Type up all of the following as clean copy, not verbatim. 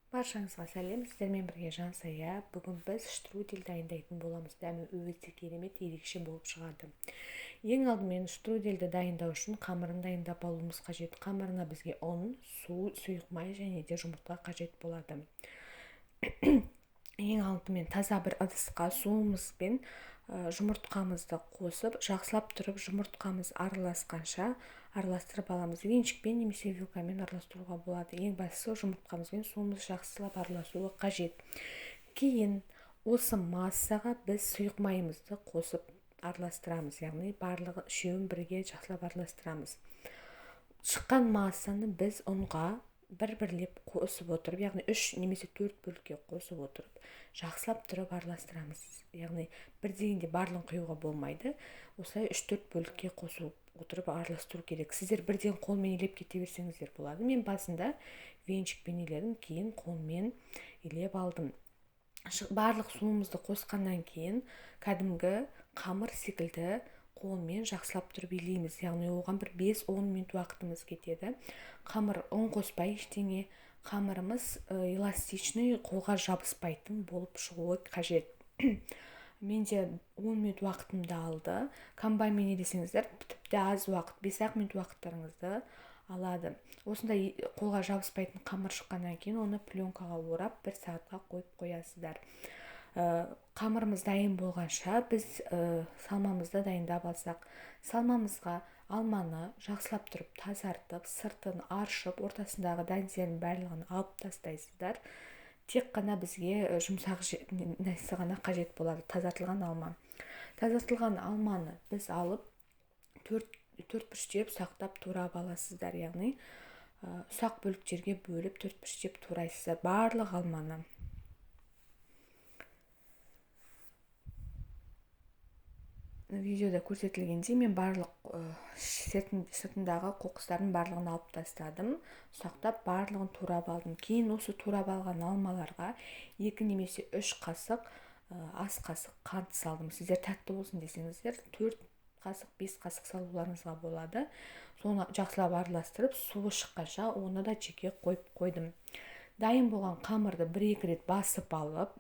Баршаңызға сәлем, сіздермен бірге Жансая. Бүгін біз штрудель дайындайтын боламыз. Дәмі өте керемет, ерекше болып шығады. Ең алдымен штрудельді дайындау үшін қамырын дайындап алуымыз қажет. Қамырына бізге ұн, су, сұйық май және де жұмыртқа қажет болады. Ең алдымен таза бір ыдысқа суымыз бен жұмыртқамызды қосып, жақсылап тұрып жұмыртқамыз араласқанша араластырып аламыз. Венчикпен немесе вилкамен араластыруға болады. Ең бастысы жұмыртқамыз бен суымыз жақсылап араласуы қажет. Кейін осы массаға біз сұйық майымызды қосып араластырамыз, яғни барлығы үшеуін бірге жақсылап араластырамыз. Шыққан массаны біз ұнға бір-бірлеп қосып отырып, яғни 3 немесе 4 бөлікке қосып отырып, жақсылап тұрып араластырамыз. Яғни бір дегенде барлығын құюға болмайды. Осылай 3-4 бөлікке қосып отырып араластыру керек. Сіздер бірден қолмен илеп кете берсеңіздер болады. Мен басында венчикпен иледім, кейін қолмен илеп алдым. Барлық суымызды қосқаннан кейін кәдімгі қамыр секілді қолмен жақсылап тұрып илейміз. Яғни оған бір 5-10 минут уақытымыз кетеді. Қамыр ұн қоспай ештеңе, қамырымыз эластичный, қолға жабыспайтын болып шығуы қажет. Менде 10 минут уақытымды алды. Комбайнмен илесеңіздер, тіпті аз уақыт, 5-ақ минут уақыттарыңызды алады. Осындай қолға жабыспайтын қамыр шыққаннан кейін оны пленкаға орап 1 сағатқа қойып қоясыздар. Қамырымыз дайын болғанша біз салмамызды дайындап алсақ, салмамызға алманы жақсылап тұрып тазартып, сыртын аршып, ортасындағы дәндерін барлығын алып тастайсыздар. Тек қана бізге жұмсақ нәрсе ғана қажет болады, тазартылған алма. Тазартылған алманы біз алып 4-3-деп ұсақтап турап аласыздар, яғни ұсақ бөліктерге бөліп 4-3-деп турайсыздар барлық алманы. Видеода көрсетілгендей мен барлық сыртындағы қоқыстарын барлығын алып тастадым. Ұсақтап барлығын турап алдым. Кейін осы турап алған алмаларға 2 немесе 3 қасық ас қасық қант салдым. Сіздер тәтті болсын десеңіздер 4 қасық, 5 қасық салуларыңызға болады. Соны жақсылап араластырып, суы шыққанша оны да жеке қойып қойдым. Дайын болған қамырды 1-2 рет басып алып,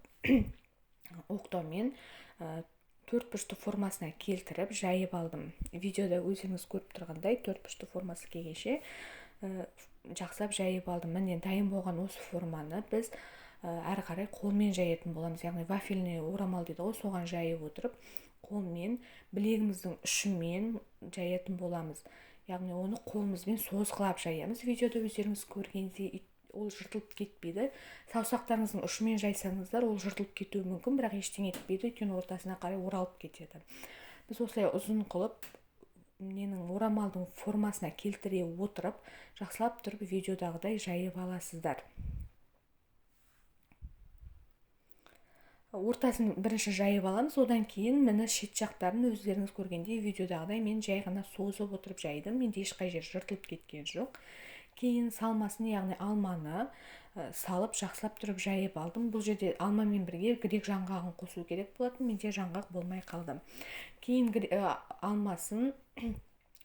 оқтаумен 4 бұрышты формасына келтіріп жайып алдым. Видеода өздеріңіз көріп тұрғандай 4 бұрышты формасы келгенше жақсылап жайып алдым. Міне дайын болған осы форманы біз әрі қарай қолмен жаятын боламыз. Яғни вафельный орамал дейді ғой, соған жайып отырып, қолмен білегіміздің ұшымен жаятын боламыз. Яғни оны қолымызбен созғылап жаямыз. Видеода өздеріңіз көргендей ол жыртылып кетпейді. Саусақтарыңыздың ұшымен жайсаңыздар, ол жыртылып кетуі мүмкін, бірақ ештеңе етпейді, өйткені ортасына қарай оралып кетеді. Біз осылай ұзын қылып, орамалдың формасына келтіре отырып, жақсылап тұрып видеодағыдай жайып аласыздар. Ортасын бірінші жайып аламыз, одан кейін міне шет жақтарын өздеріңіз көргендей видеодағыдай мен жай ғана созып отырып жайдым. Менде ешқай жер жыртылып кеткен жоқ. Кейін салмасын, яғни алманы салып жақсылап тұрып жайып алдым. Бұл жерде алмамен бірге грек жаңғағын қосу керек болатын, менде жаңғақ болмай қалды. Кейін алмасын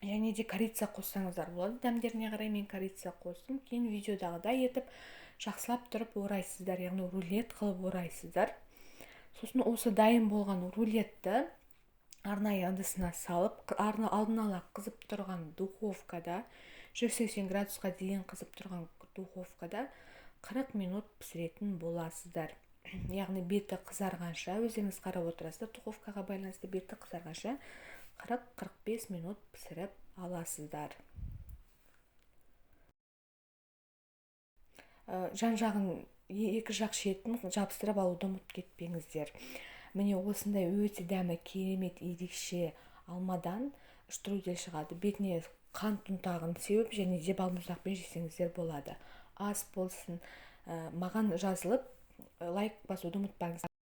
және де корица қоссаңыздар болады. Дәмдеріне қарай мен корица қостым. Кейін видеодағыдай етіп жақсылап тұрып орайсыздар, яғни рулет қылып орайсыздар. Сосын осы дайын болған рулетті арнайы ыдысына салып, алдын ала қызып тұрған духовкада 180 градусқа дейін қызып тұрған духовкада 40 минут пісіретін боласыздар. Яғни беті қызарғанша, өздеріңіз қарап отырасыздар, духовкаға байланысты беті қызарғанша 40-45 минут пісіріп аласыздар. Жан-жағын екі жақ шетін жабыстырып алуды ұмытып кетпеңіздер. Міне осындай өте дәмі керемет ерекше алмадан штрудель шығады. Бетіне қант ұнтағын сеуіп және де балмұздақпен жесеңіздер болады. Ас болсын. Маған жазылып лайк басуды ұмытпаңыз.